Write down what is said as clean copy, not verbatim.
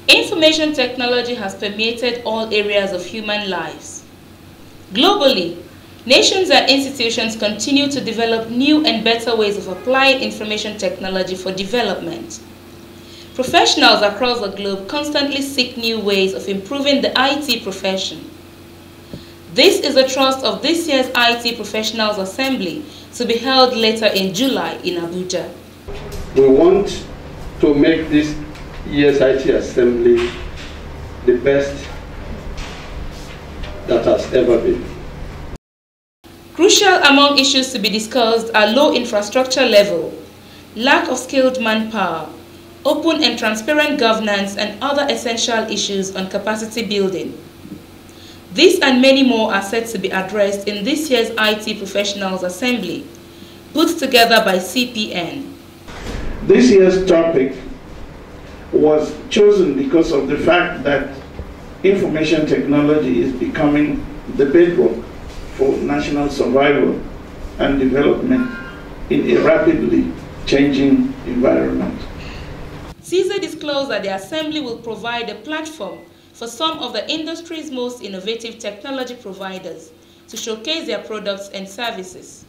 Information technology has permeated all areas of human lives. Globally, nations and institutions continue to develop new and better ways of applying information technology for development. Professionals across the globe constantly seek new ways of improving the IT profession. This is the thrust of this year's IT Professionals Assembly, to be held later in July in Abuja. We want to make this year's IT Assembly the best that has ever been. Crucial among issues to be discussed are low infrastructure level, lack of skilled manpower, open and transparent governance, and other essential issues on capacity building. These and many more are set to be addressed in this year's IT Professionals Assembly, put together by CPN. This year's topic was chosen because of the fact that information technology is becoming the bedrock for national survival and development in a rapidly changing environment. CECAD disclosed that the Assembly will provide a platform for some of the industry's most innovative technology providers to showcase their products and services.